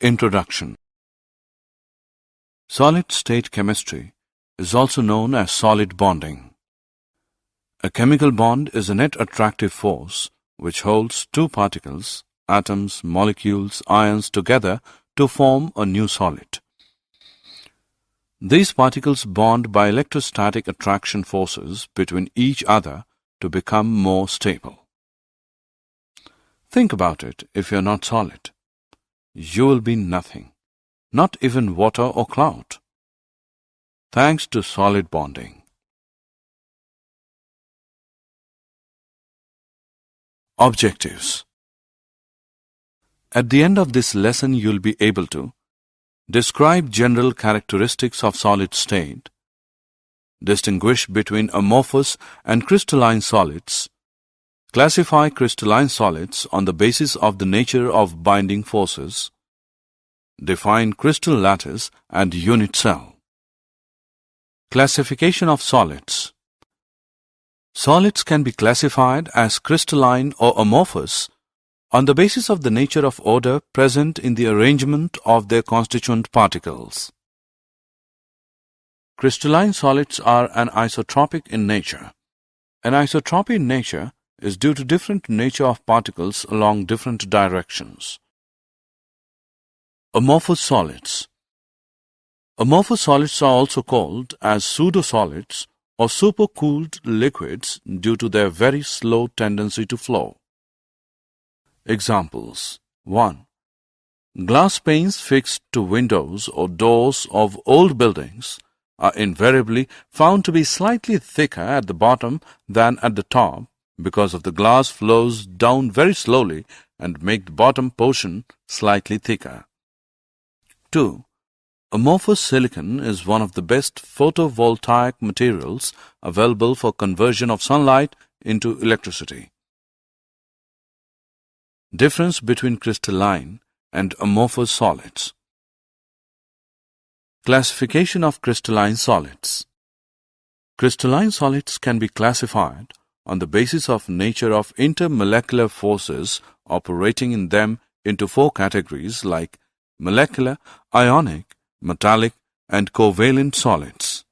Introduction. Solid-state chemistry is also known as solid bonding. A chemical bond is a net attractive force which holds two particles, atoms, molecules, ions together to form a new solid. These particles bond by electrostatic attraction forces between each other to become more stable. Think about it. If you're not solid, you will be nothing, not even water or cloud, thanks to solid bonding. Objectives. At the end of this lesson, you'll be able to describe general characteristics of solid state, distinguish between amorphous and crystalline solids, classify crystalline solids on the basis of the nature of binding forces, define crystal lattice and unit cell. Classification of solids. Solids can be classified as crystalline or amorphous on the basis of the nature of order present in the arrangement of their constituent particles. Crystalline solids are anisotropic in nature. Anisotropy in nature is due to different nature of particles along different directions. Amorphous solids. Amorphous solids are also called as pseudosolids or supercooled liquids due to their very slow tendency to flow. Examples. 1. Glass panes fixed to windows or doors of old buildings are invariably found to be slightly thicker at the bottom than at the top because of the glass flows down very slowly and make the bottom portion slightly thicker. 2. Amorphous silicon is one of the best photovoltaic materials available for conversion of sunlight into electricity. Difference between crystalline and amorphous solids. Classification of crystalline solids. Crystalline solids can be classified on the basis of nature of intermolecular forces operating in them into four categories like molecular, ionic, metallic, and covalent solids.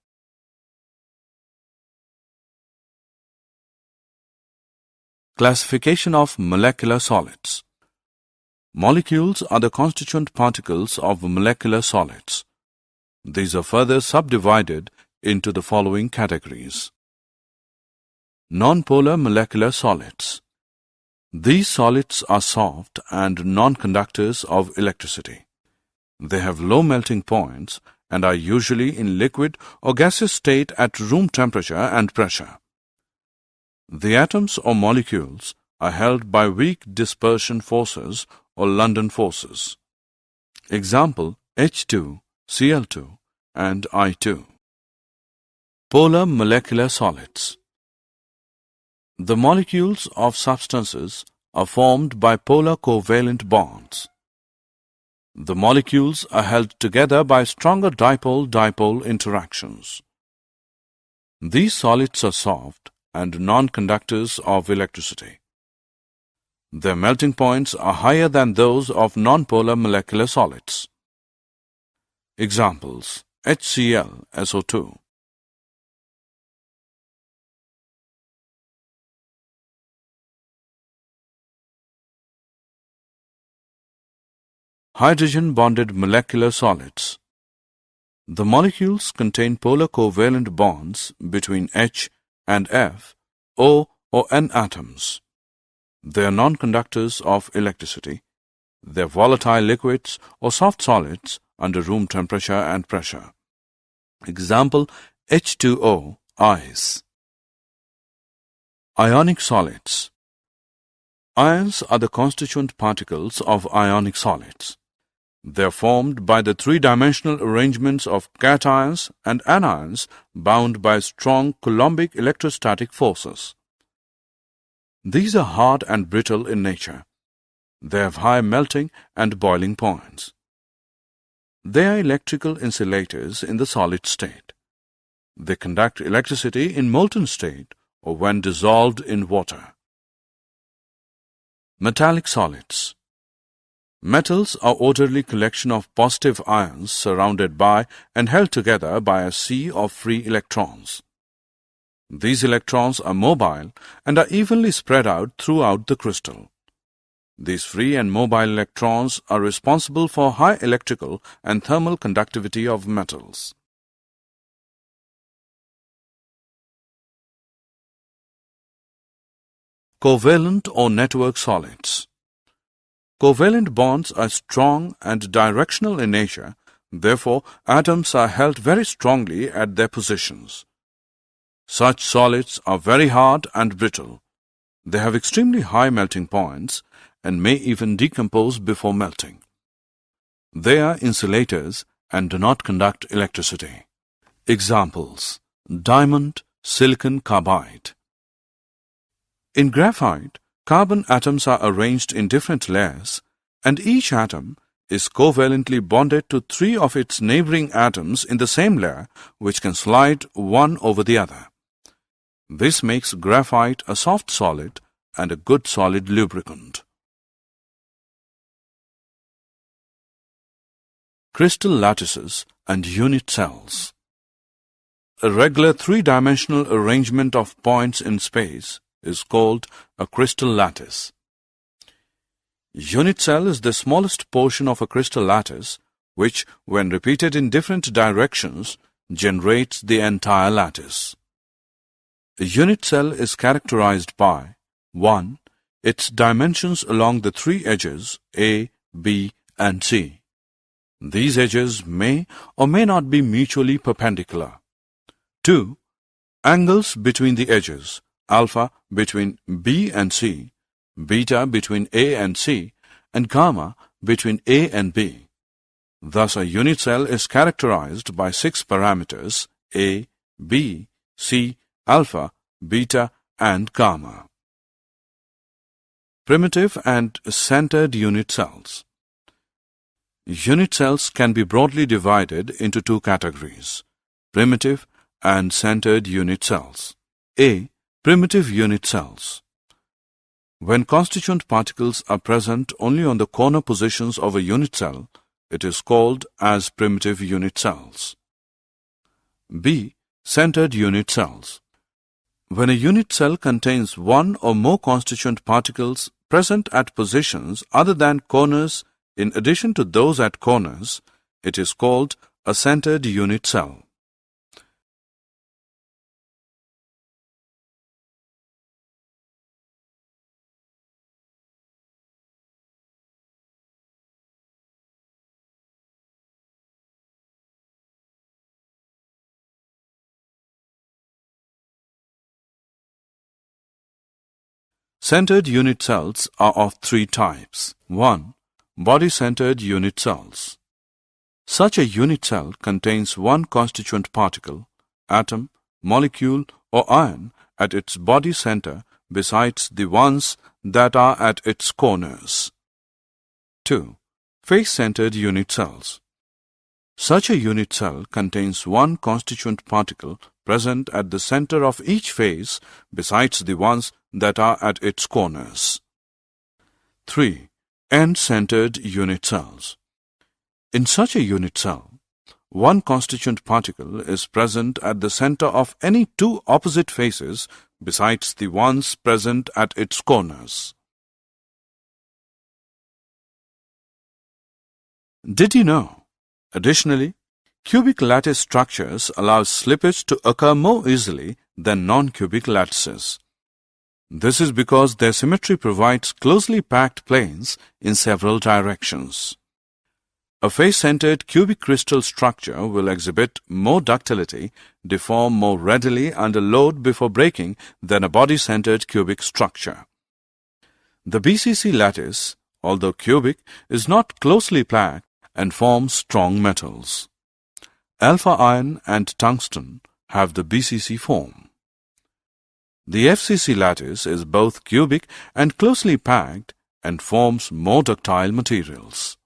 Classification of molecular solids. Molecules are the constituent particles of molecular solids. These are further subdivided into the following categories. Nonpolar molecular solids. These solids are soft and non-conductors of electricity. They have low melting points and are usually in liquid or gaseous state at room temperature and pressure. The atoms or molecules are held by weak dispersion forces or London forces. Example, H2, Cl2, and I2. Polar molecular solids. The molecules of substances are formed by polar covalent bonds. The molecules are held together by stronger dipole-dipole interactions. These solids are soft and non-conductors of electricity. Their melting points are higher than those of nonpolar molecular solids. Examples, HCl, SO2. Hydrogen-bonded molecular solids. The molecules contain polar covalent bonds between H and F, O or N atoms. They are non-conductors of electricity. They are volatile liquids or soft solids under room temperature and pressure. Example, H2O, ice. Ionic solids. Ions are the constituent particles of ionic solids. They are formed by the three-dimensional arrangements of cations and anions bound by strong Coulombic electrostatic forces. These are hard and brittle in nature. They have high melting and boiling points. They are electrical insulators in the solid state. They conduct electricity in molten state or when dissolved in water. Metallic solids. Metals are orderly collection of positive ions surrounded by and held together by a sea of free electrons. These electrons are mobile and are evenly spread out throughout the crystal. These free and mobile electrons are responsible for high electrical and thermal conductivity of metals. Covalent or network solids. Covalent bonds are strong and directional in nature, therefore atoms are held very strongly at their positions. Such solids are very hard and brittle. They have extremely high melting points and may even decompose before melting. They are insulators and do not conduct electricity. Examples: diamond, silicon carbide. In graphite, carbon atoms are arranged in different layers, and each atom is covalently bonded to 3 of its neighboring atoms in the same layer, which can slide one over the other. This makes graphite a soft solid and a good solid lubricant. Crystal lattices and unit cells. A regular 3-dimensional arrangement of points in space is called a crystal lattice. Unit cell is the smallest portion of a crystal lattice, which, when repeated in different directions, generates the entire lattice. A unit cell is characterized by 1. Its dimensions along the 3 edges A, B, and C. These edges may or may not be mutually perpendicular. 2. Angles between the edges: alpha between B and C, beta between A and C, and gamma between A and B. Thus, a unit cell is characterized by 6 parameters: A, B, C, alpha, beta, and gamma. Primitive and centered unit cells. Unit cells can be broadly divided into 2 categories: primitive and centered unit cells. A. Primitive unit cells. When constituent particles are present only on the corner positions of a unit cell, it is called as primitive unit cells. B. Centered unit cells. When a unit cell contains 1 or more constituent particles present at positions other than corners in addition to those at corners, it is called a centered unit cell. Centered unit cells are of 3 types. 1. Body-centered unit cells. Such a unit cell contains 1 constituent particle, atom, molecule, or ion at its body center besides the ones that are at its corners. 2. Face-centered unit cells. Such a unit cell contains 1 constituent particle present at the center of each face besides the ones that are at its corners. 3. End-centered unit cells. In such a unit cell, 1 constituent particle is present at the center of any 2 opposite faces besides the ones present at its corners. Did you know? Additionally, cubic lattice structures allow slippage to occur more easily than non-cubic lattices. This is because their symmetry provides closely packed planes in several directions. A face-centered cubic crystal structure will exhibit more ductility, deform more readily under load before breaking than a body-centered cubic structure. The BCC lattice, although cubic, is not closely packed and forms strong metals. Alpha iron and tungsten have the BCC form. The FCC lattice is both cubic and closely packed and forms more ductile materials.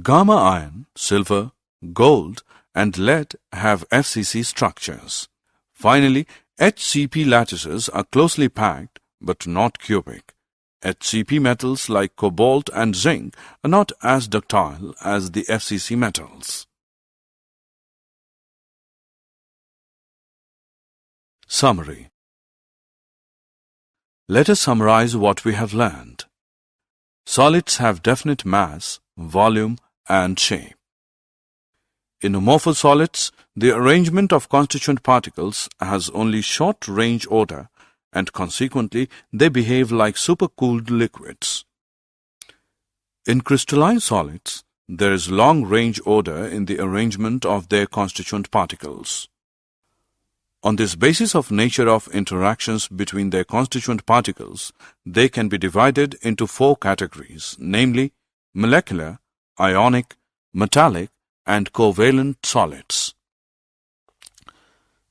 Gamma iron, silver, gold, and lead have FCC structures. Finally, HCP lattices are closely packed but not cubic. HCP metals like cobalt and zinc are not as ductile as the FCC metals. Summary. Let us summarize what we have learned. Solids have definite mass, volume, and shape. In amorphous solids, the arrangement of constituent particles has only short-range order, and consequently they behave like supercooled liquids. In crystalline solids, there is long-range order in the arrangement of their constituent particles. On this basis of nature of interactions between their constituent particles, they can be divided into 4 categories, namely molecular, ionic, metallic, and covalent solids.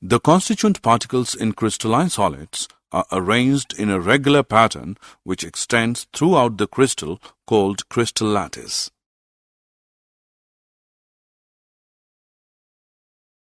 The constituent particles in crystalline solids are arranged in a regular pattern which extends throughout the crystal called crystal lattice.